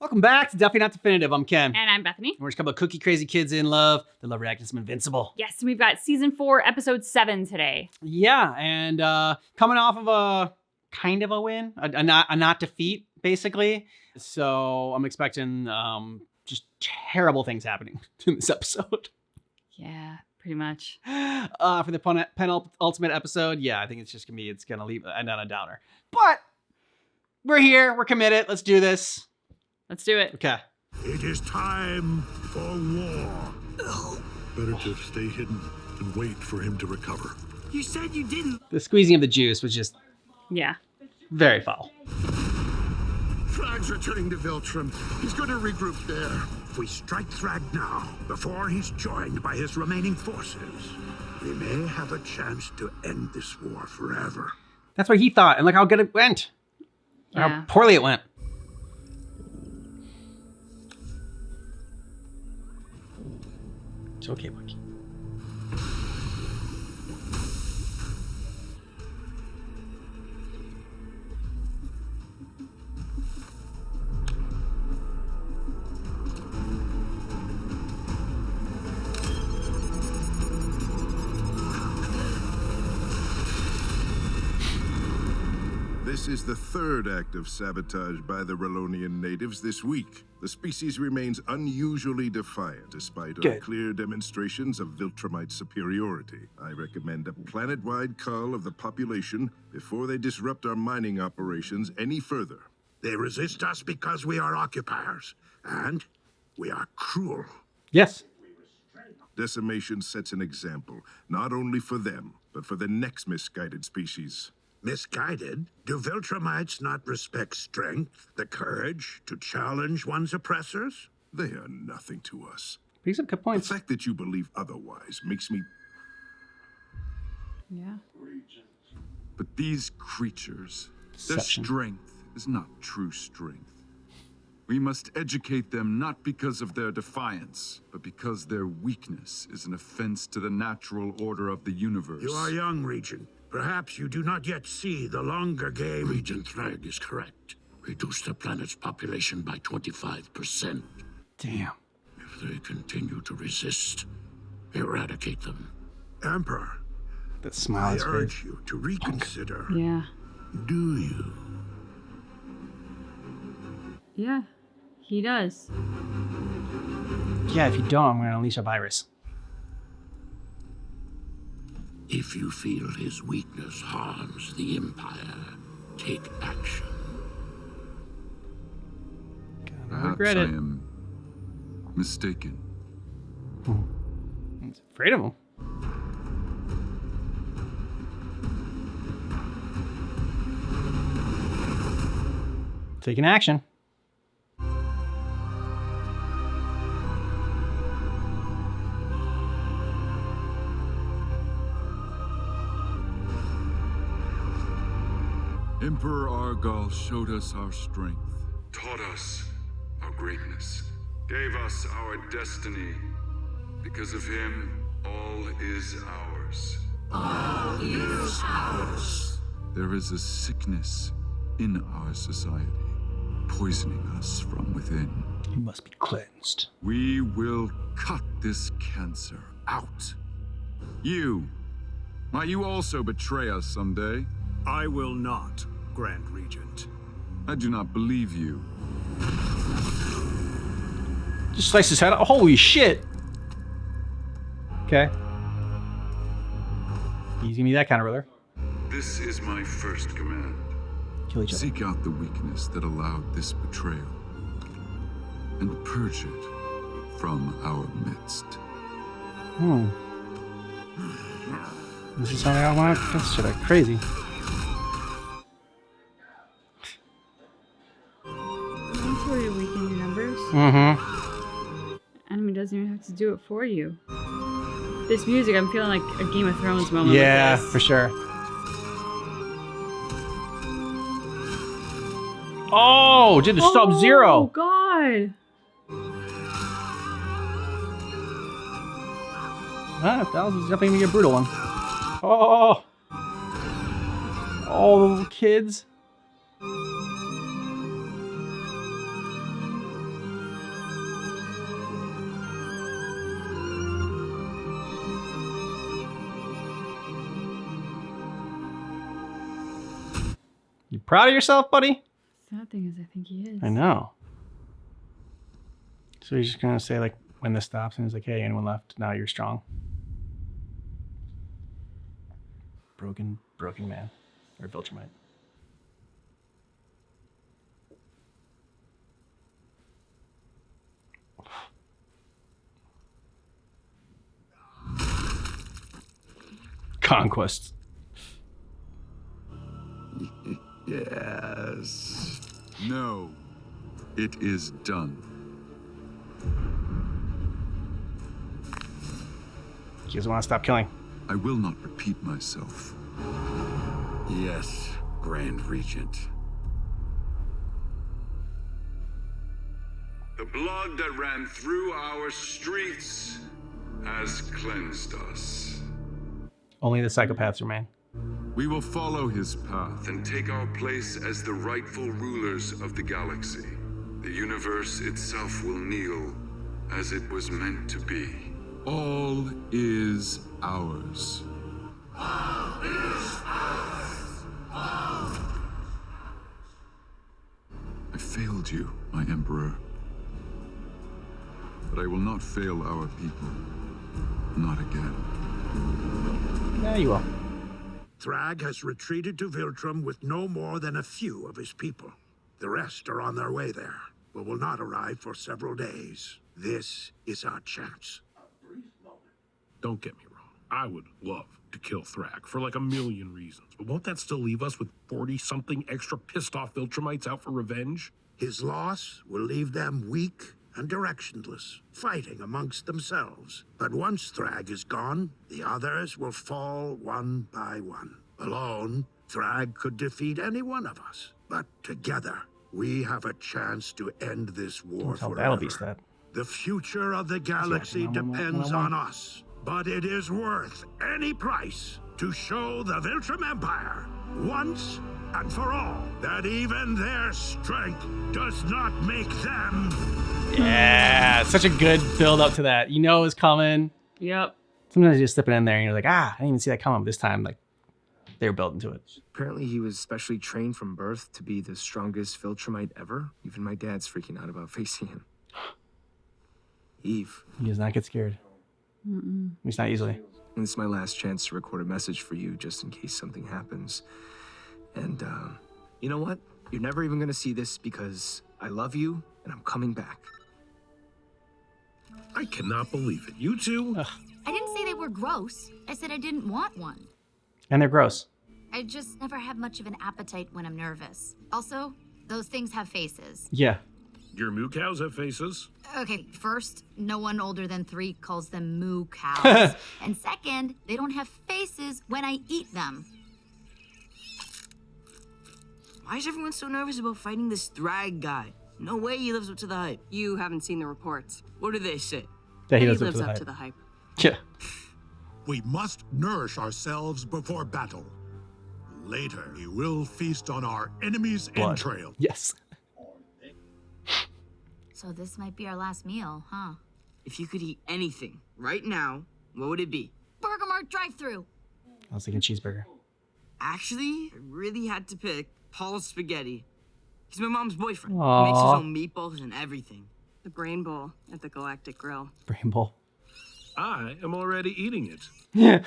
Welcome back to Definitely Not Definitive. I'm Ken. And I'm Bethany. And we're just a couple of cookie crazy kids in love that love reacting to some Invincible. Yes, we've got season 4, episode 7 today. Yeah, and coming off of a kind of a win, a not defeat, basically. So I'm expecting just terrible things happening in this episode. Yeah, pretty much. For the penultimate episode, yeah, I think it's just gonna end on a downer. But we're here, we're committed. Let's do this. Let's do it. Okay. It is time for war. Better to stay hidden and wait for him to recover. You said you didn't. The squeezing of the juice was just very foul. Thragg's returning to Viltrum. He's going to regroup there. If we strike Thragg now, before he's joined by his remaining forces, we may have a chance to end this war forever. That's what he thought, and look how good it went. Yeah. How poorly it went. It's okay, Bucky. This is the third act of sabotage by the Relonian natives this week. The species remains unusually defiant despite unclear demonstrations of Viltrumite superiority. I recommend a planet-wide cull of the population before they disrupt our mining operations any further. They resist us because we are occupiers, and we are cruel. Yes. Decimation sets an example, not only for them, but for the next misguided species. Misguided? Do Viltrumites not respect strength, the courage to challenge one's oppressors? They are nothing to us. These are good The points. fact that you believe otherwise makes me... Yeah. But these creatures, their Deception. strength is not true strength. We must educate them not because of their defiance, but because their weakness is an offense to the natural order of the universe. You are young, Regent. Perhaps you do not yet see the longer game. Regent Thragg is correct. Reduce the planet's population by 25%. Damn. If they continue to resist, eradicate them. Emperor, That smile I is urge you to reconsider. Yeah. Do you? Yeah. He does. Yeah, if you don't, I'm going to unleash a virus. If you feel his weakness harms the Empire, take action. I Perhaps regret I it. am mistaken. I'm afraid of him. Taking action. Emperor Argal showed us our strength. Taught us our greatness, gave us our destiny. Because of him, all is ours. There is a sickness in our society, poisoning us from within. He must be cleansed. We will cut this cancer out. You, might you also betray us someday? I will not, Grand Regent. I do not believe you. Just slice his head out. Holy shit. Okay. He's gonna be that kind of ruler. This is my first command. Kill each other. Seek out the weakness that allowed this betrayal and purge it from our midst. This is how I want. That's shit like crazy. That's where you weaken your numbers. Mm-hmm. Enemy doesn't even have to do it for you. This music, I'm feeling like a Game of Thrones moment. Yeah, with this. for sure. Oh, did the Sub-Zero. Oh, God. That was definitely gonna be a brutal one. Oh. All the little kids. Proud of yourself, buddy? Sad thing is, I think he is. I know. So he's just gonna say like when this stops, and he's like, "Hey, anyone left? Now you're strong." Broken man, or Viltrumite. Conquest. Yes. No. It is done. He doesn't want to stop killing. I will not repeat myself. Yes, Grand Regent. The blood that ran through our streets has cleansed us. Only the psychopaths remain. We will follow his path. And take our place as the rightful rulers of the galaxy. The universe itself will kneel as it was meant to be. All is ours. I failed you, my Emperor. But I will not fail our people. Not again. Yeah, you will. Thragg has retreated to Viltrum with no more than a few of his people. The rest are on their way there, but will not arrive for several days. This is our chance. Don't get me wrong. I would love to kill Thragg for like a million reasons, but won't that still leave us with 40-something extra pissed-off Viltrumites out for revenge? His loss will leave them weak and directionless, fighting amongst themselves. But once Thragg is gone, the others will fall one by one. Alone, Thragg could defeat any one of us. But together, we have a chance to end this war Tell forever. Battle Beast that. The future of the galaxy depends on us. But it is worth any price to show the Viltrum Empire, once and for all, that even their strength does not make them. Yeah, such a good build up to that. You know it was coming. Yep. Sometimes you just slip it in there and you're like, I didn't even see that coming. This time, like, they were building to it. Apparently he was specially trained from birth to be the strongest Viltrumite ever. Even my dad's freaking out about facing him. Eve. He does not get scared. Mm-mm. At least not easily. And this is my last chance to record a message for you just in case something happens. And, you know what? You're never even gonna see this because I love you and I'm coming back. I cannot believe it. You two? I didn't say they were gross. I said I didn't want one. And they're gross. I just never have much of an appetite when I'm nervous. Also, those things have faces. Yeah. Your moo cows have faces. Okay, first, no one older than 3 calls them moo cows. And second, they don't have faces when I eat them. Why is everyone so nervous about fighting this Thragg guy? No way he lives up to the hype. You haven't seen the reports. What do they say? Yeah, he He lives lives up up to to the the hype. hype. Yeah. We must nourish ourselves before battle. Later, we will feast on our enemy's Blood. entrail. Yes. So this might be our last meal, huh? If you could eat anything right now, what would it be? Burger Mart drive-thru. I was thinking cheeseburger. Actually, I really had to pick Paul's Spaghetti. He's my mom's boyfriend. Aww. He makes his own meatballs and everything. The Brain Bowl at the Galactic Grill. Brain bowl. I am already eating it. Yeah.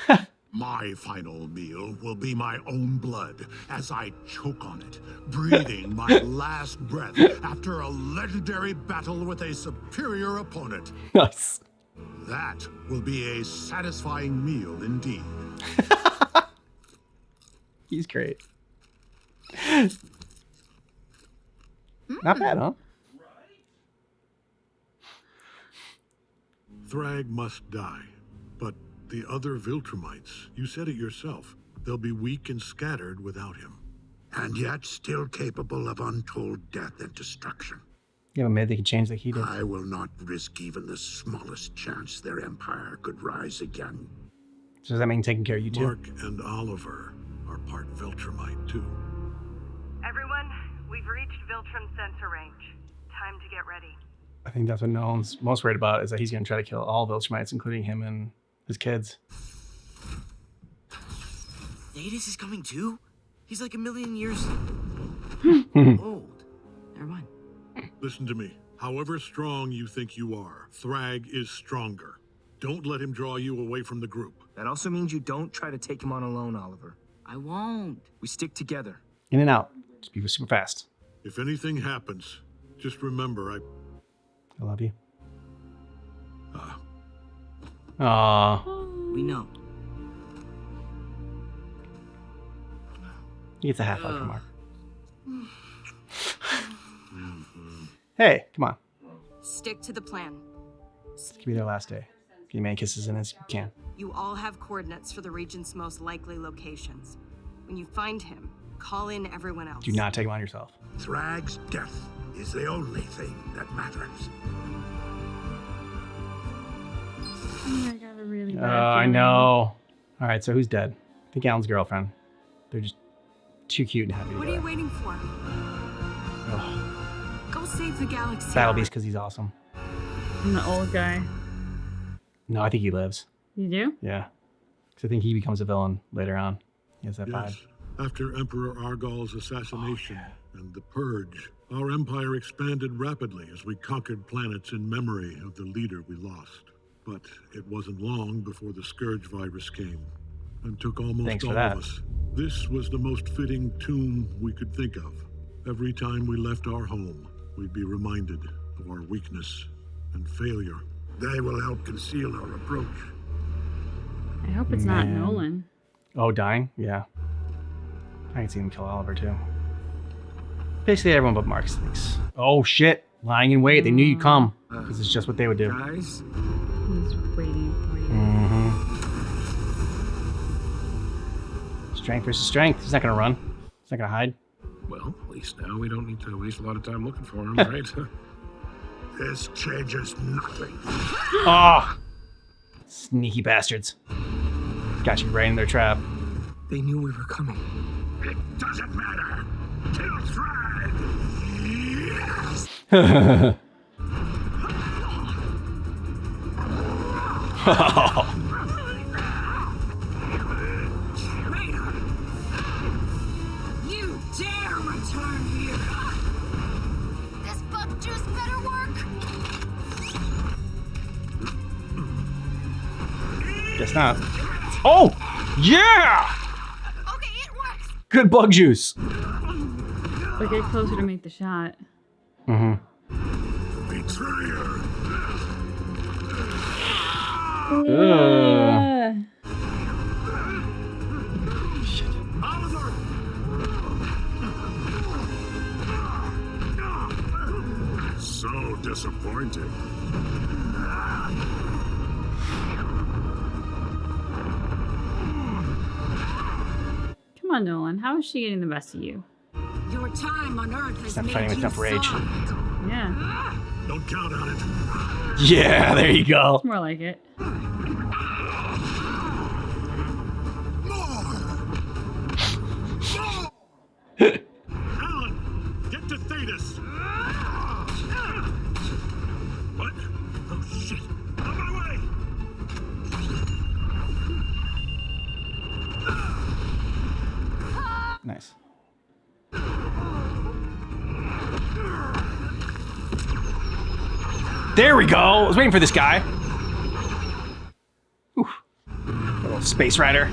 My final meal will be my own blood as I choke on it, breathing my last breath after a legendary battle with a superior opponent. Nice. That will be a satisfying meal indeed. He's great. Not bad, huh? Thragg must die, but the other Viltrumites, you said it yourself, they'll be weak and scattered without him. And yet still capable of untold death and destruction. Yeah, but maybe they can change like he did. I will not risk even the smallest chance their empire could rise again. So does that mean taking care of you too? Mark and Oliver are part Viltrumite too. Everyone, we've reached Viltrum sensor range. Time to get ready. I think that's what Nolan's most worried about, is that he's going to try to kill all Viltrumites, including him and his kids. Natus is coming too? He's like a million years. Old. Never mind. Listen to me. However strong you think you are, Thragg is stronger. Don't let him draw you away from the group. That also means you don't try to take him on alone, Oliver. I won't. We stick together. In and out. Just be super fast. If anything happens, just remember I love you. Ah. Aww. We know. He gets a half hug from Mark. Hey, come on. Stick to the plan. This could be their last day. Get your man kisses in as you can. You all have coordinates for the region's most likely locations. When you find him, call in everyone else. Do not take him on yourself. Thragg's death is the only thing that matters. I got a really bad I feeling. know. All right, so who's dead? I think Alan's girlfriend. They're just too cute and happy What are together. you waiting for? Ugh. Go save the galaxy. Battle Beast because he's awesome. I'm the old guy. No, I think he lives. You do? Yeah. Because I think he becomes a villain later on. He has that vibe. Yes. After Emperor Argal's assassination and the Purge, our empire expanded rapidly as we conquered planets in memory of the leader we lost. But it wasn't long before the Scourge virus came and took almost Thanks for all that. of us. This was the most fitting tomb we could think of. Every time we left our home, we'd be reminded of our weakness and failure. They will help conceal our approach. I hope it's not Man. Nolan. Oh, dying? Yeah. I can see him kill Oliver too. Basically everyone but Mark thinks. Oh shit. Lying in wait. They knew you'd come. Because it's just what they would do. Guys? He's waiting for you. Strength versus strength. He's not going to run. He's not going to hide. Well, at least now we don't need to waste a lot of time looking for him, right? This changes nothing. Oh! Sneaky bastards. Got you right in their trap. They knew we were coming. It doesn't matter. Kill Thragg. Yes. You dare return here! This bug juice better work. Guess not. Oh! Yeah! Okay, it works. Good bug juice. But get closer to make the shot. Betrayer. Oliver! So disappointing. Come on, Nolan. How is she getting the best of you? Your time on Earth has Stop made fighting with you enough rage. soft. Yeah, Don't count on it. Yeah, there you go. it's more like it. Alan, get to Thetis! What? Oh, shit. On my way! Nice. There we go. I was waiting for this guy. Ooh. Little space rider.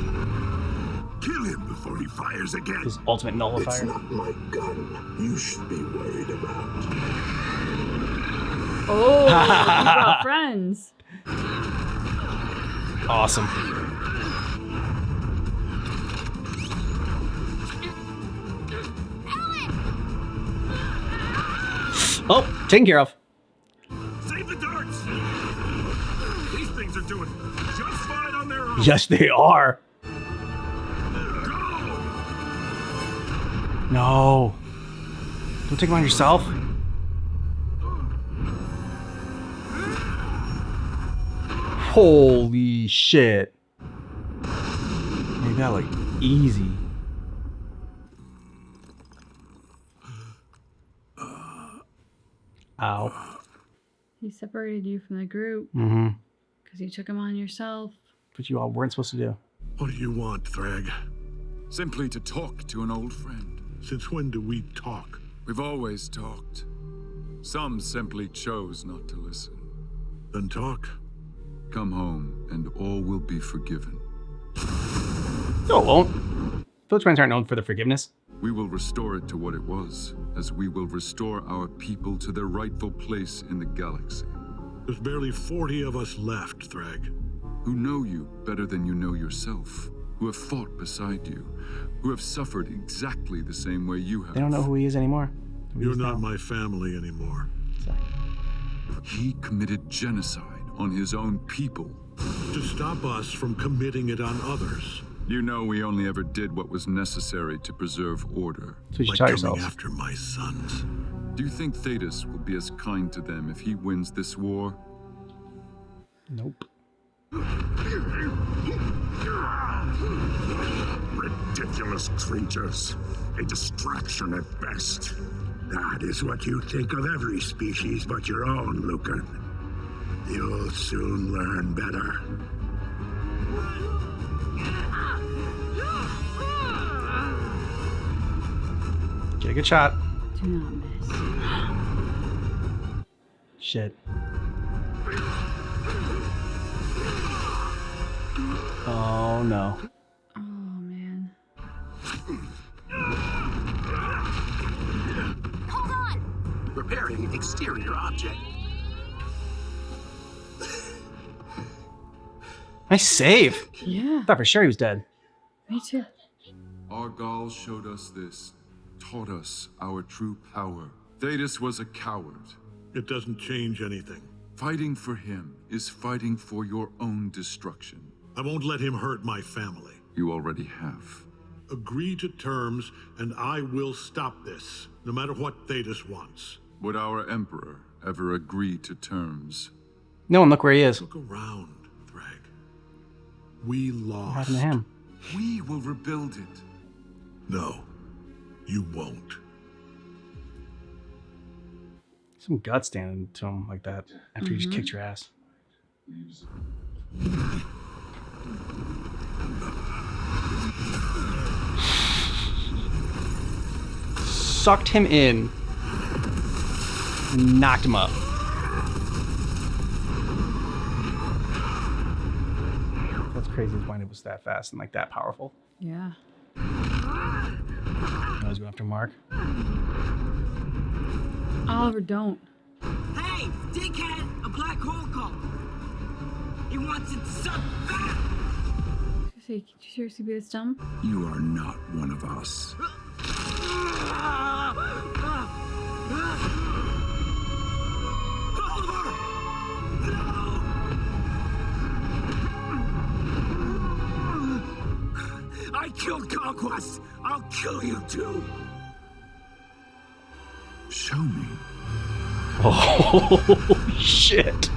Kill him before he fires again. His ultimate It's nullifier. not my gun you should be worried about. Oh, you got friends. Awesome. Oh, taken care of. Save the darts! These things are doing just fine on their own. Yes, they are. No. Don't take them on yourself. Holy shit. Made that look easy. Ow. He separated you from the group Mm-hmm. because you took him on yourself. What you all weren't supposed to do. What do you want, Thragg? Simply to talk to an old friend. Since when do we talk? We've always talked. Some simply chose not to listen. Then talk. Come home, and all will be forgiven. No, it won't. Viltrumites aren't known for their forgiveness. We will restore it to what it was, as we will restore our people to their rightful place in the galaxy. There's barely 40 of us left, Thragg. Who know you better than you know yourself, who have fought beside you, who have suffered exactly the same way you have. They don't know who he is anymore. You're not my family anymore. He committed genocide on his own people. To stop us from committing it on others. You know we only ever did what was necessary to preserve order. So you Like tell coming yourself. after my sons. Do you think Thetis will be as kind to them if he wins this war? Nope. Ridiculous creatures. A distraction at best. That is what you think of every species but your own, Lucan. You'll soon learn better. Get a good shot. Do not miss. Shit. Oh no. Oh man. Hold on! Repairing exterior object. Nice save. Yeah. I thought for sure he was dead. Me too. Argal showed us this, taught us our true power. Thetis was a coward. It doesn't change anything. Fighting for him is fighting for your own destruction. I won't let him hurt my family. You already have. Agree to terms, and I will stop this, no matter what Thetis wants. Would our Emperor ever agree to terms? No one, look where he is. Look around, Thragg. We lost. What happened to him? We will rebuild it. No, you won't. Some guts standing to him like that after you just kicked your ass. Sucked him in. Knocked him up. That's crazy. His mind was that fast and like that powerful. Yeah. I was going after Mark. Oliver, don't. Hey, dickhead! A black hole call. He wants it sucked back! Say, could you seriously be this dumb? You are not one of us. I killed Conquest. I'll kill you too. Show me. Oh, shit.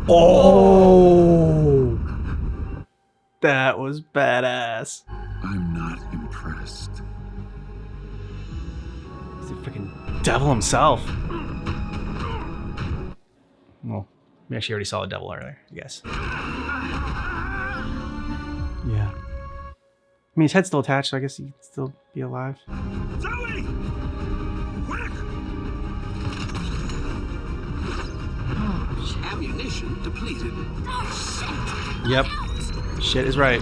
Oh. That was badass. I'm not impressed. He's the freaking devil himself. Well, we actually already saw the devil earlier, I guess. Yeah. I mean, his head's still attached, so I guess he can still be alive. Zoe! Quick! Oh, Ammunition depleted. Oh, shit! Yep. Shit is right.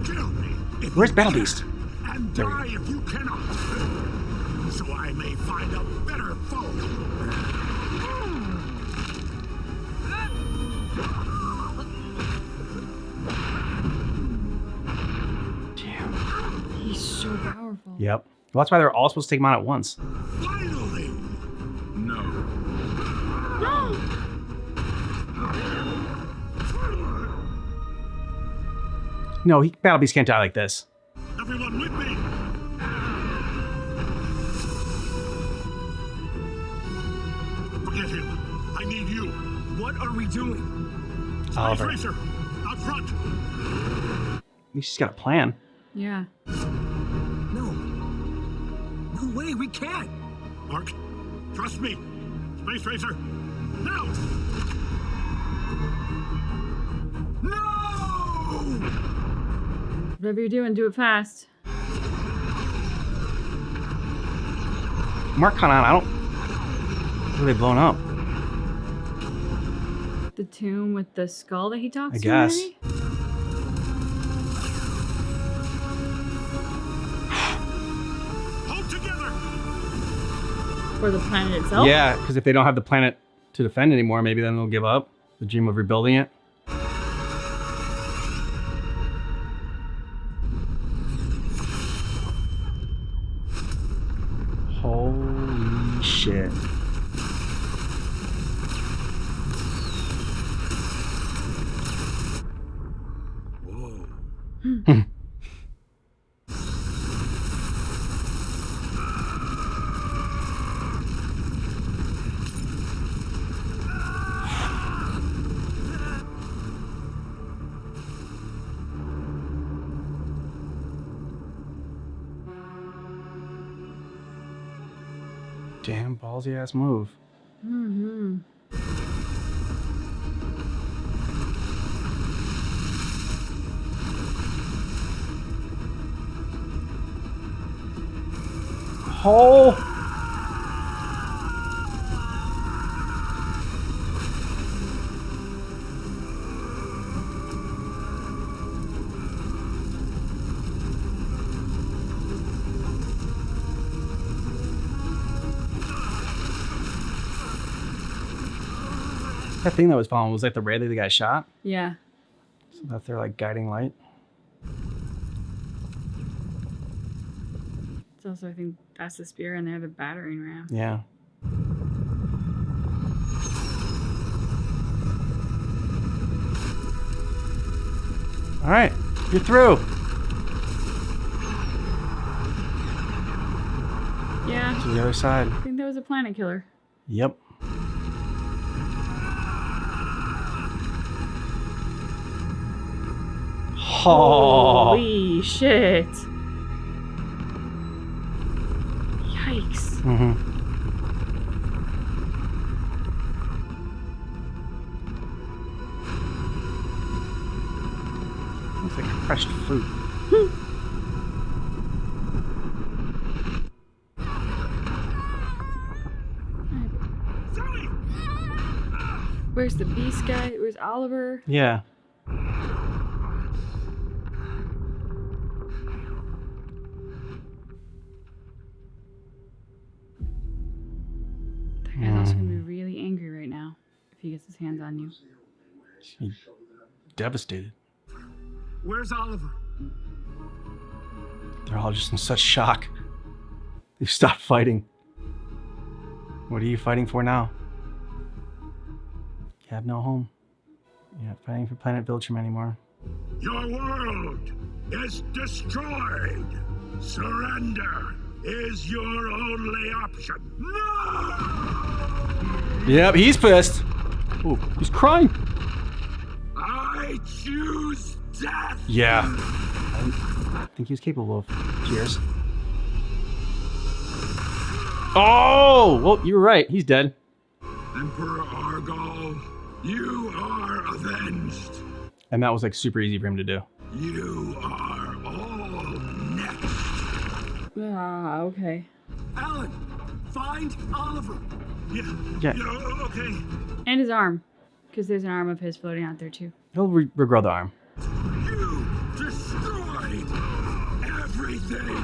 Kill me. Where's Battle Beast? And There we die if you cannot. So I may find a better foe. he's so powerful. Yep. Well, that's why they're all supposed to take him out at once. Finally! No. No, Battle Beast can't die like this. Everyone with me! Forget him. I need you. What are we doing? Oliver. Space Racer, out front. At least he's got a plan. Yeah. No. No way, we can't. Mark, trust me. Space Racer, now! No! Whatever you're doing, do it fast. Mark on. I don't. Where are they blown up? The tomb with the skull that he talks I to, guess. maybe? Hold together. For the planet itself? Yeah, because if they don't have the planet to defend anymore, maybe then they'll give up the dream of rebuilding it. Holy shit. Whoa. Damn ballsy ass move. Mm-hmm. Oh! That thing that was following was like the ray that the guy shot. Yeah. So that's their like guiding light. It's also, I think, that's the spear and they're the battering ram. Yeah. All right, you're through. Yeah. To the other side. I think that was a planet killer. Yep. Holy shit. Yikes. Mm-hmm. Looks like crushed fruit. Where's the beast guy? Where's Oliver? Yeah. That guy's also gonna be really angry right now if he gets his hands on you. He's devastated. Where's Oliver? They're all just in such shock. They've stopped fighting. What are you fighting for now? You have no home. You're not fighting for Planet Viltrum anymore. Your world is destroyed. Surrender is your only option. No! Yep, he's pissed. Oh, he's crying. I choose death. Yeah. I think he's capable of tears. Oh! Well, you were right. He's dead. Emperor Argol, you are avenged. And that was like super easy for him to do. You are all next. Ah, okay. Alan, find Oliver. Yeah. Okay. And his arm. Because there's an arm of his floating out there too. He'll regrow the arm. You destroyed everything.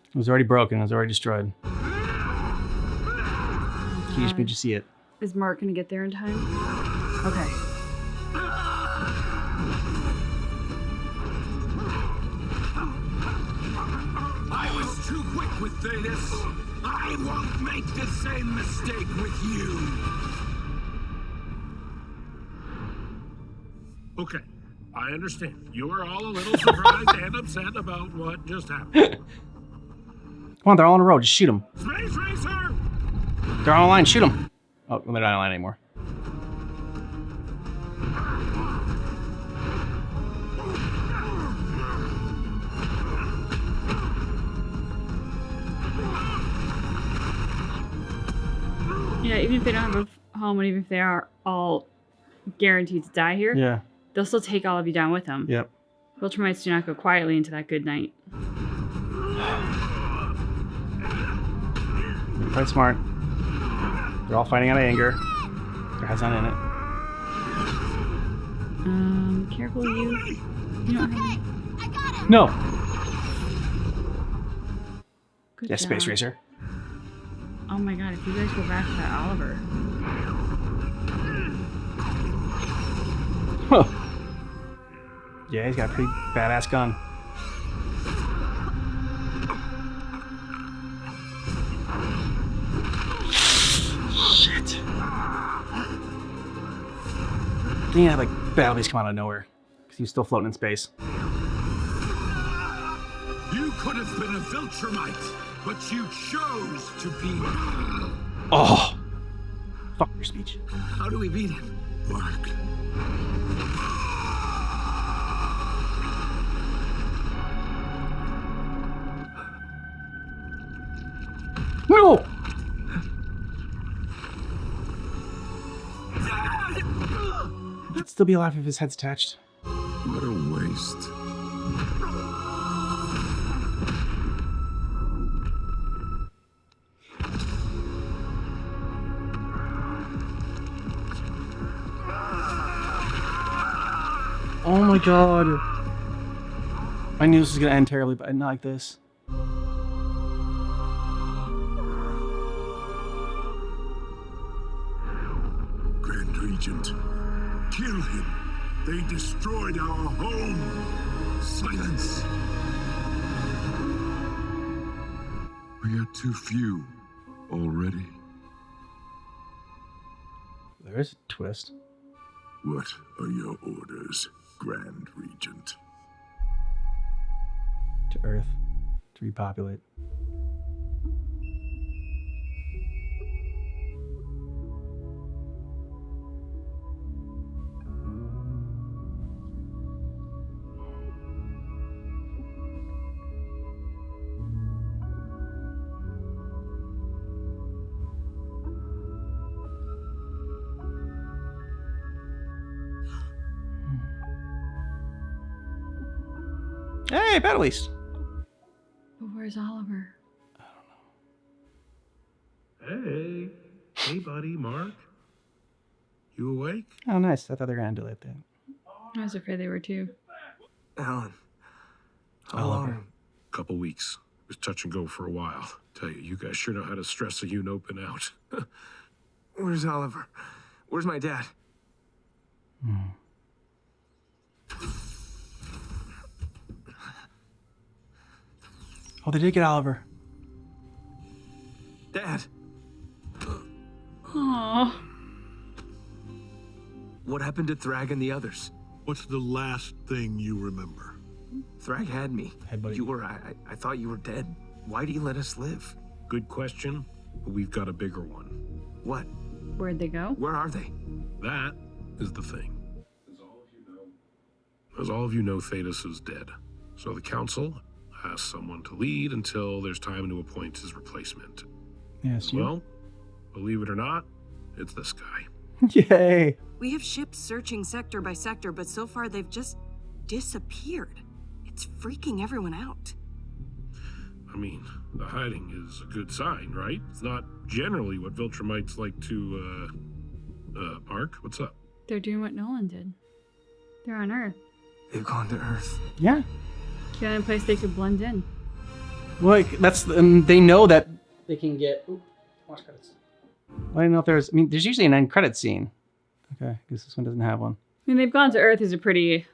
It was already broken. It was already destroyed. He just made you see it. Is Mark gonna get there in time? Okay. I was too quick with Thetis. I won't make the same mistake with you. Okay, I understand. You are all a little surprised and upset about what just happened. Come on, they're all in a row. Just shoot them. Space Racer! They're on a line. Shoot them. Oh, they're not on a line anymore. Yeah, even if they don't have a home, and even if they are all guaranteed to die here, Yeah. they'll still take all of you down with them. Yep. Viltrumites do not go quietly into that good night. Quite smart. They're all fighting out of anger. Their head's not in it. Careful, you. You don't have. No. Good Yeah, Space job. Racer. Oh my god, if you guys go back to that Oliver. Huh. Yeah, he's got a pretty badass gun. Shit. They had like battle beasts come out of nowhere because he was still floating in space. You could have been a Viltrumite, but you chose to be me. Oh. Fuck your speech. How do we beat him? Mark. No! He'd still be alive if his head's attached. What a waste. Oh my god. I knew this was gonna end terribly, but not like this. Grand Regent, kill him. They destroyed our home. Silence. We are too few already. There is a twist. What are your orders, Grand Regent? To Earth. To repopulate. Hey, Battle East. But where's Oliver? Hey. Hey, buddy, Mark. You awake? Oh, nice. I thought they were gonna do it then. I was afraid they were too. Alan. How Oliver. long? Couple weeks. It was touch and go for a while. Tell you, you guys sure know how to stress a open out. Where's Oliver? Where's my dad? Oh, they did get Oliver. Dad! Aww. What happened to Thragg and the others? What's the last thing you remember? Thragg had me. Hey, buddy. You were, I thought you were dead. Why do you let us live? Good question, but we've got a bigger one. What? Where'd they go? Where are they? That is the thing. As all of you know, Thetis is dead. So the council asks someone to lead until there's time to appoint his replacement. Yes, you. Well, believe it or not, it's this guy. Yay. We have ships searching sector by sector, but so far they've just disappeared. It's freaking everyone out. I mean, the hiding is a good sign, right? It's not generally what Viltrumites like to, Mark, what's up? They're doing what Nolan did. They're on Earth. They've gone to Earth. Yeah. The only place they could blend in. Well, that's they know that they can get. Oop, watch credits. I don't know if there's. I mean, there's usually an end credit scene. Okay, I guess this one doesn't have one. I mean, they've gone to Earth is a pretty,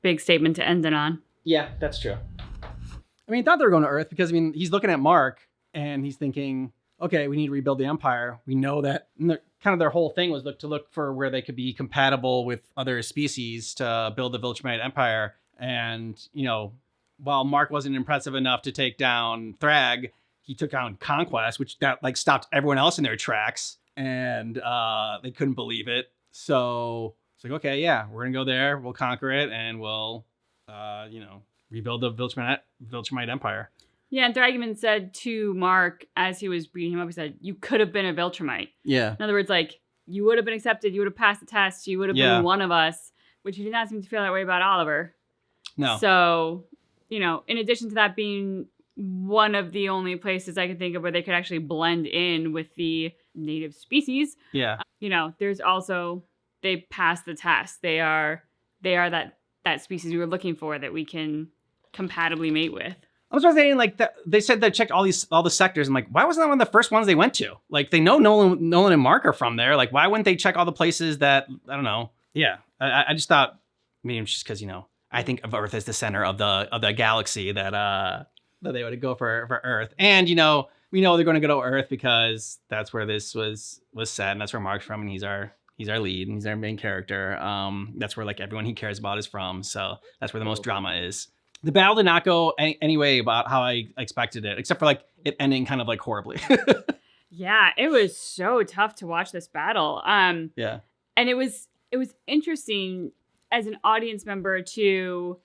big statement to end it on. Yeah, that's true. I mean, I thought they were going to Earth because, I mean, he's looking at Mark and he's thinking, okay, we need to rebuild the Empire. We know that kind of their whole thing was to look for where they could be compatible with other species to build the Viltrumite Empire. And, you know, while Mark wasn't impressive enough to take down Thragg, he took down Conquest, which that stopped everyone else in their tracks. And they couldn't believe it. So it's like, okay, yeah, we're going to go there. We'll conquer it and we'll, rebuild the Viltrumite Empire. Yeah, and Thragg even said to Mark as he was beating him up, he said, you could have been a Viltrumite. Yeah. In other words, you would have been accepted, you would have passed the test, you would have been one of us, which he did not seem to feel that way about Oliver. No. So, in addition to that being one of the only places I could think of where they could actually blend in with the native species. Yeah. There's also, they pass the test. They are that species we were looking for that we can compatibly mate with. I was saying, like, they said they checked all the sectors. I'm like, why wasn't that one of the first ones they went to? Like, they know Nolan and Mark are from there. Like, why wouldn't they check all the places that, I don't know. Yeah. I just thought, maybe it's just because, I think of Earth as the center of the galaxy that they would go for Earth. And, we know they're going to go to Earth because that's where this was set. And that's where Mark's from. And he's our lead and he's our main character. That's where, like, everyone he cares about is from. So that's where the most drama is. The battle did not go any way about how I expected it, except for, like, it ending kind of, like, horribly. Yeah, it was so tough to watch this battle. Yeah. And it was interesting as an audience member to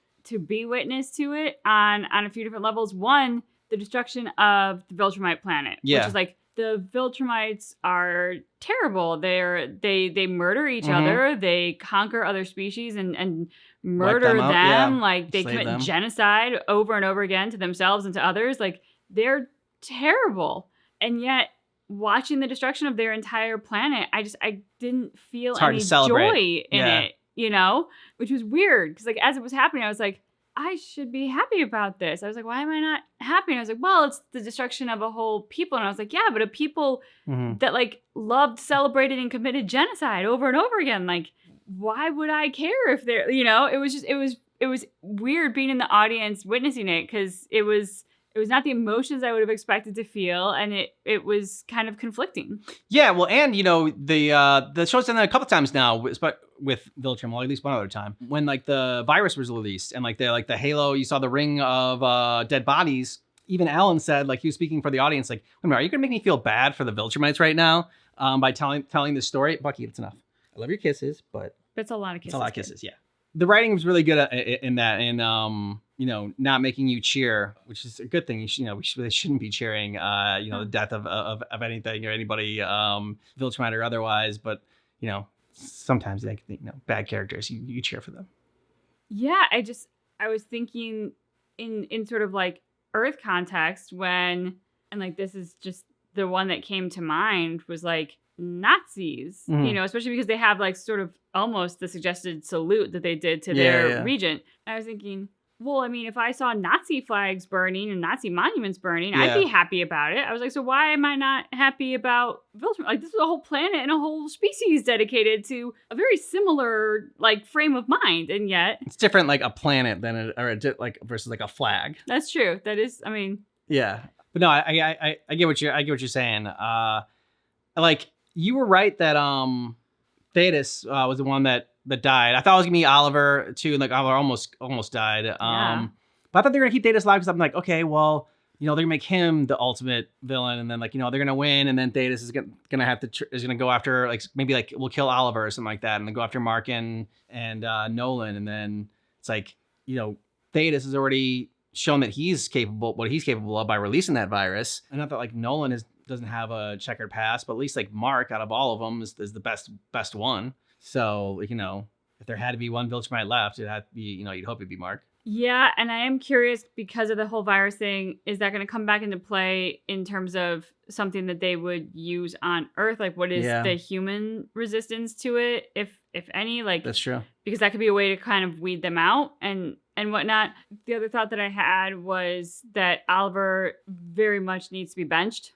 be witness to it on a few different levels. One, the destruction of the Viltrumite planet, which is like, the Viltrumites are terrible. They murder each other. They conquer other species and murder them. Yeah. Like, they Slay commit them. genocide over and over again to themselves and to others. Like, they're terrible. And yet, watching the destruction of their entire planet, I didn't feel any joy in it, which was weird. Because, like, as it was happening, I was like, I should be happy about this. I was like, why am I not happy? And I was like, well, it's the destruction of a whole people. And I was like, yeah, but a people that, like, loved, celebrated, and committed genocide over and over again. Like, why would I care if they're, it was weird being in the audience witnessing it, because it was not the emotions I would have expected to feel, and it was kind of conflicting. Yeah, well, and the show's done that a couple times now, but with Viltrum, well, at least one other time, when, like, the virus was released and, like, the halo, you saw the ring of dead bodies. Even Alan said, like, he was speaking for the audience, like, wait a minute, are you gonna make me feel bad for the Viltrumites right now by telling this story? Bucky, it's enough. I love your kisses, but that's a lot of kisses. It's a lot of kisses, yeah. The writing was really good in that, and not making you cheer, which is a good thing. They shouldn't be cheering, the death of anything or anybody, Viltrumite or otherwise. But sometimes bad characters, you cheer for them. Yeah, I was thinking in sort of, like, Earth context and, like, this is just the one that came to mind was, like, Nazis, especially because they have, like, sort of almost the suggested salute that they did to their regent. And I was thinking, well, I mean, if I saw Nazi flags burning and Nazi monuments burning, I'd be happy about it. I was like, so why am I not happy about Viltrum? Like, this is a whole planet and a whole species dedicated to a very similar, like, frame of mind, and yet it's different, like, a planet than versus, like, a flag. That's true. That is, I mean, yeah. But no, I get what you're saying. Like, you were right that Thetis was the one that died. I thought it was gonna be Oliver too. Like, Oliver almost died. But I thought they were gonna keep Thetis alive because I'm like, okay, well, they're gonna make him the ultimate villain, and then, like, they're gonna win, and then Thetis is gonna have to is gonna go after, like, maybe, like, we'll kill Oliver or something like that, and then go after Mark and Nolan, and then it's like, Thetis has already shown that he's capable of by releasing that virus. And I thought, like, Nolan doesn't have a checkered past, but at least, like, Mark out of all of them is the best one. So, if there had to be one Viltrumite left, it'd have to be, you'd hope it'd be Mark. Yeah, and I am curious, because of the whole virus thing, is that going to come back into play in terms of something that they would use on Earth? Like, what is the human resistance to it, if any? Like, that's true. Because that could be a way to kind of weed them out and whatnot. The other thought that I had was that Oliver very much needs to be benched.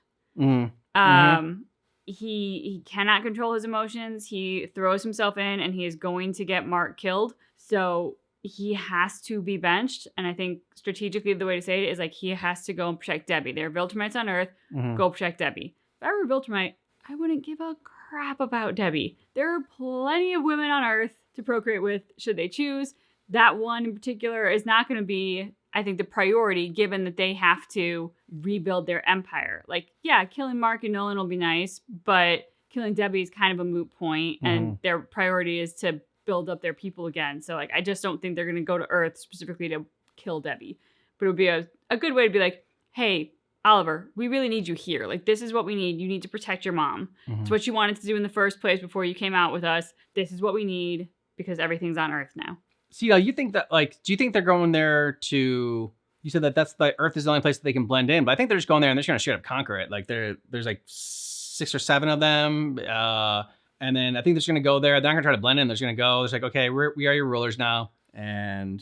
He cannot control his emotions. He throws himself in, and he is going to get Mark killed. So he has to be benched. And I think strategically the way to say it is, like, he has to go and protect Debbie. There are Viltrumites on Earth. Go protect Debbie. If I were a Viltrumite, I wouldn't give a crap about Debbie. There are plenty of women on Earth to procreate with, should they choose. That one in particular is not going to be, I think, the priority, given that they have to rebuild their empire. Like, yeah, killing Mark and Nolan will be nice, but killing Debbie is kind of a moot point, and their priority is to build up their people again. So, like, I just don't think they're going to go to Earth specifically to kill Debbie. But it would be a good way to be like, hey, Oliver, we really need you here. Like, this is what we need. You need to protect your mom. It's what you wanted to do in the first place before you came out with us. This is what we need, because everything's on Earth now. So, you think that, like, do you think they're going there to? You said that that's the Earth is the only place that they can blend in, but I think they're just going there and they're just gonna straight up conquer it. Like, there's like 6 or 7 of them, and then I think they're just gonna go there. They're not gonna try to blend in. They're just gonna go. It's like, okay, we are your rulers now, and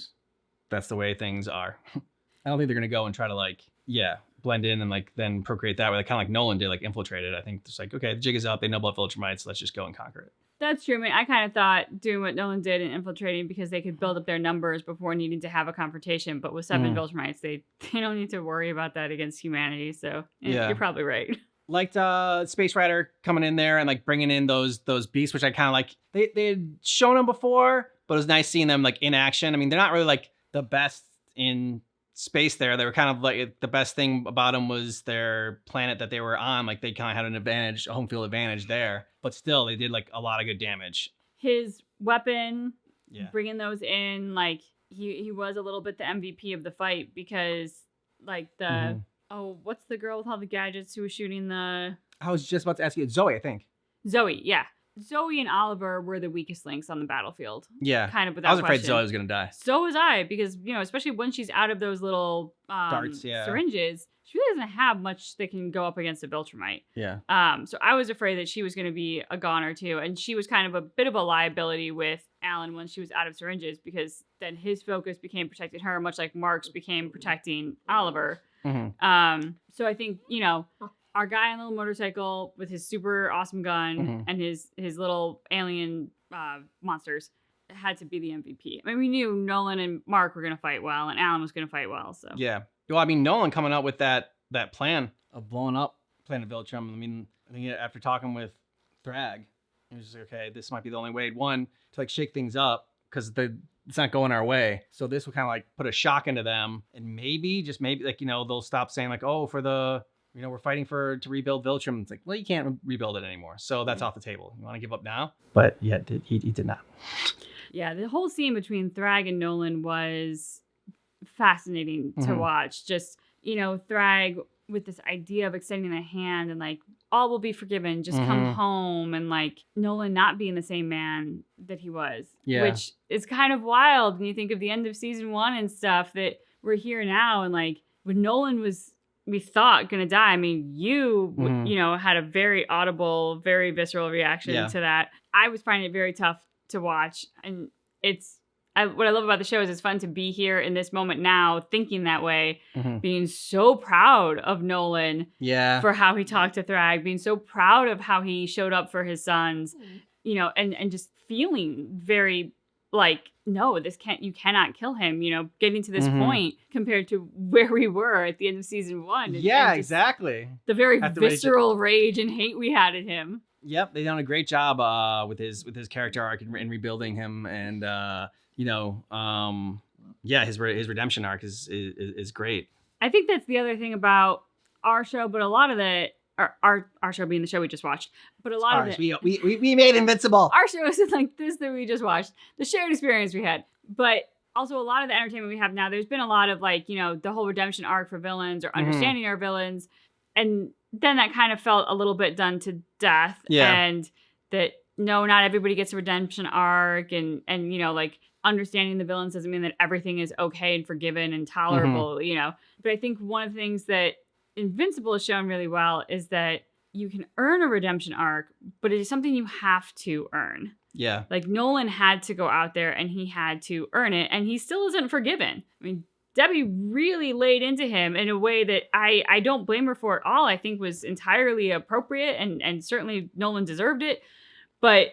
that's the way things are. I don't think they're gonna go and try to like, blend in and like then procreate that way. Like, kind of like Nolan did, like infiltrate it. I think it's like, okay, the jig is up. They know about Viltrumites. Let's just go and conquer it. That's true. I mean, I kind of thought doing what Nolan did and infiltrating because they could build up their numbers before needing to have a confrontation. But with 7 Viltrumites, they don't need to worry about that against humanity. So you're probably right. Liked Space Rider coming in there and like bringing in those beasts, which I kind of like. They had shown them before, but it was nice seeing them like in action. I mean, they're not really like the best in space there. They were kind of like, the best thing about them was their planet that they were on. Like, they kind of had an advantage, a home field advantage there, but still they did like a lot of good damage. His weapon, bringing those in, like he was a little bit the MVP of the fight because like what's the girl with all the gadgets who was shooting the... I was just about to ask you. Zoe, I think. Zoe, yeah. Zoe and Oliver were the weakest links on the battlefield. Yeah. Kind of without I was afraid question. Zoe was going to die. So was I, because, especially when she's out of those little darts, syringes, she really doesn't have much that can go up against a Viltrumite. Yeah. So I was afraid that she was going to be a goner too. And she was kind of a bit of a liability with Alan when she was out of syringes, because then his focus became protecting her, much like Mark's became protecting Oliver. Mm-hmm. So I think, our guy on the little motorcycle with his super awesome gun and his little alien monsters had to be the MVP. I mean, we knew Nolan and Mark were going to fight well, and Alan was going to fight well. So yeah. Well, I mean, Nolan coming up with that plan of blowing up Planet Viltrum. I mean, I think after talking with Thragg, he was just like, okay, this might be the only way. One, to like shake things up, because it's not going our way. So this will kind of like put a shock into them, and maybe, just maybe, like, they'll stop saying like, oh, for the... we're fighting to rebuild Viltrum. It's like, well, you can't rebuild it anymore. So that's off the table. You want to give up now? But yeah, he did not. Yeah, the whole scene between Thragg and Nolan was fascinating to watch. Just, Thragg with this idea of extending a hand and like, all will be forgiven. Just come home. And like Nolan not being the same man that he was. Yeah. Which is kind of wild when you think of the end of season 1 and stuff, that we're here now. And like when Nolan was... we thought gonna die. I mean, you had a very audible, very visceral reaction to that. I was finding it very tough to watch, and what I love about the show is it's fun to be here in this moment now, thinking that way, being so proud of Nolan for how he talked to Thragg, being so proud of how he showed up for his sons, and just feeling very like, no, you cannot kill him, getting to this point compared to where we were at the end of season 1. And exactly. The very visceral rage and hate we had at him. Yep. They've done a great job with his character arc and rebuilding him. And, his redemption arc is great. I think that's the other thing about our show, but a lot of our show being the show we just watched, but a lot of it, we made Invincible. Our show isn't like this that we just watched, the shared experience we had, but also a lot of the entertainment we have now. There's been a lot of like, the whole redemption arc for villains or understanding our villains, and then that kind of felt a little bit done to death. Yeah, and that no, not everybody gets a redemption arc, and like understanding the villains doesn't mean that everything is okay and forgiven and tolerable. But I think one of the things that Invincible has shown really well is that you can earn a redemption arc, but it is something you have to earn. Yeah. Like Nolan had to go out there and he had to earn it, and he still isn't forgiven. I mean, Debbie really laid into him in a way that I don't blame her for at all. I think was entirely appropriate, and certainly Nolan deserved it. But,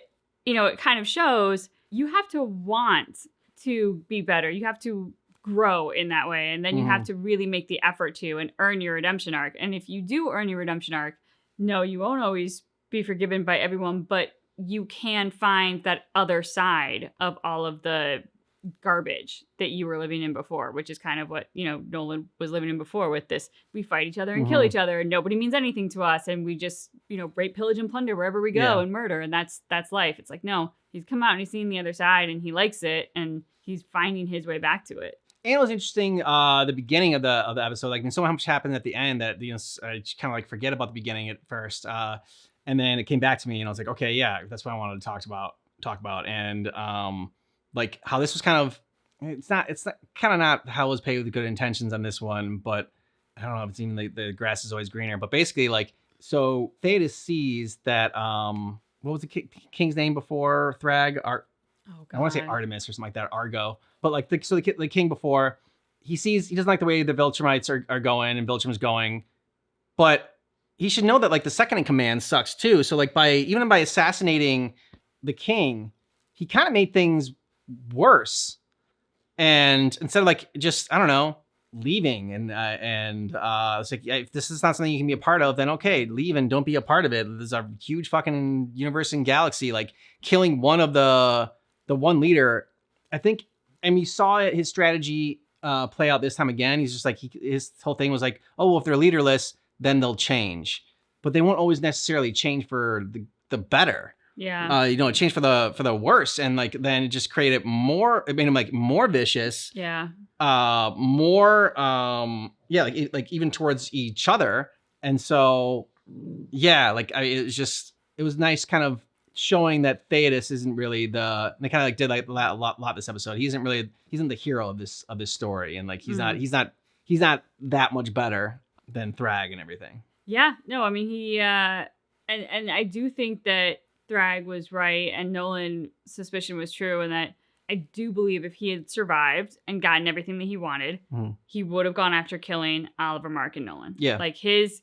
it kind of shows you have to want to be better. You have to grow in that way, and then you have to really make the effort to and earn your redemption arc. And if you do earn your redemption arc, no, you won't always be forgiven by everyone, but you can find that other side of all of the garbage that you were living in before, which is kind of what Nolan was living in before, with this, we fight each other and kill each other and nobody means anything to us, and we just rape, pillage, and plunder wherever we go and murder, and that's life. It's like, no, he's come out and he's seen the other side and he likes it, and he's finding his way back to it. And it was interesting, the beginning of the episode. Like, so much happened at the end that I just kind of like forget about the beginning at first, and then it came back to me, and I was like, okay, yeah, that's what I wanted to talk about, and like how this was kind of it's not kind of not how it was paid with good intentions on this one, but I don't know if it's even the grass is always greener. But basically, like, so Thetis sees that what was the king's name before Thragg? I want to say Artemis or something like that, Argo. But like the king before, he doesn't like the way the Viltrumites are going and Viltrum's going, but he should know that like the second in command sucks too. So like by assassinating the king, he kind of made things worse. And instead of like just, I don't know, leaving and it's like, if this is not something you can be a part of, then okay, leave and don't be a part of it. There's a huge fucking universe and galaxy, like killing one of the one leader. I think, and you saw his strategy play out this time again. He's just like, his whole thing was like, oh, well, if they're leaderless, then they'll change, but they won't always necessarily change for the better. Yeah. It changed for the worse, and like then it just created more. It made him like more vicious. Yeah. More. Like even towards each other, and so yeah, like it was nice, kind of showing that Thetis isn't really they kind of like did like a lot this episode. He isn't the hero of this story, and like he's not that much better than Thragg and everything. Yeah. No, I mean he and I do think that Thragg was right and Nolan's suspicion was true, and that I do believe if he had survived and gotten everything that he wanted, he would have gone after killing Oliver, Mark, and Nolan. Yeah. Like he's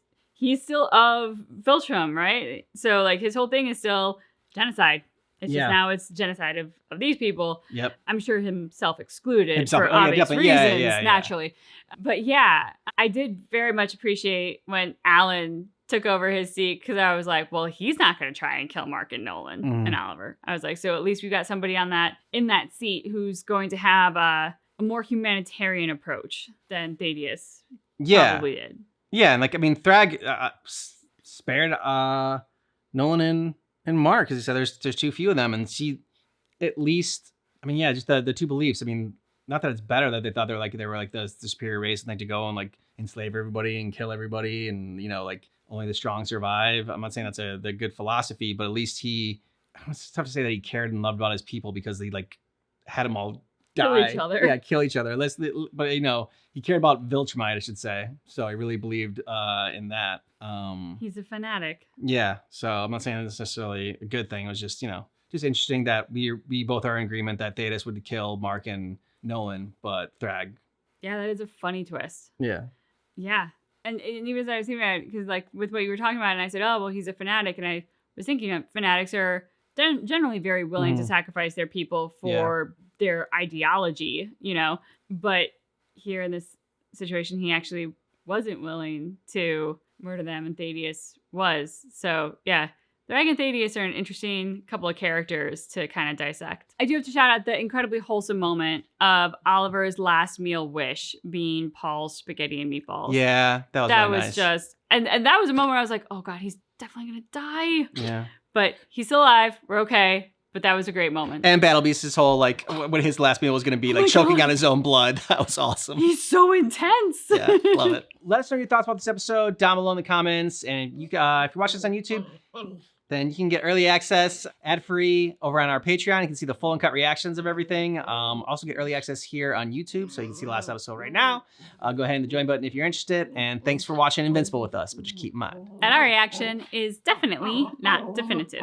still of Viltrum, right? So like his whole thing is still genocide. It's just now it's genocide of these people. Yep. I'm sure himself excluded for obvious reasons, naturally. But yeah, I did very much appreciate when Alan took over his seat, because I was like, well, he's not going to try and kill Mark and Nolan and Oliver. I was like, so at least we got somebody in that seat who's going to have a more humanitarian approach than Thaddeus probably did. Yeah, and like, I mean, Thragg spared Nolan and Mark, because he said there's too few of them, and she at least, I mean, yeah, just the two beliefs. I mean, not that it's better that they thought they were like the superior race and like to go and like enslave everybody and kill everybody, and like only the strong survive. I'm not saying that's the good philosophy, but at least it's tough to say that he cared and loved about his people, because he like had them all die. Kill each other. But he cared about Viltrumite, I should say. So he really believed in that. He's a fanatic. Yeah. So I'm not saying it's necessarily a good thing. It was just, just interesting that we both are in agreement that Thetis would kill Mark and Nolan, but Thragg. Yeah, that is a funny twist. Yeah. Yeah. And even as I was thinking about it, because like with what you were talking about, and I said, oh, well, he's a fanatic. And I was thinking of fanatics are generally very willing to sacrifice their people for their ideology, But here in this situation, he actually wasn't willing to murder them, and Thaddeus was. So, yeah. Thragg and Thaddeus are an interesting couple of characters to kind of dissect. I do have to shout out the incredibly wholesome moment of Oliver's last meal wish being Paul's spaghetti and meatballs. Yeah, that was nice. Just, and that was a moment where I was like, oh God, he's definitely going to die. Yeah. But he's still alive. We're okay. But that was a great moment. And Battlebeast's whole, like, what his last meal was going to be, like, choking on his own blood. That was awesome. He's so intense. Yeah, love it. Let us know your thoughts about this episode down below in the comments. And if you're watching this on YouTube, then you can get early access ad-free over on our Patreon. You can see the full uncut reactions of everything. Also get early access here on YouTube, so you can see the last episode right now. Go ahead and hit the join button if you're interested. And thanks for watching Invincible with us, but just keep in mind. And our reaction is definitely not definitive.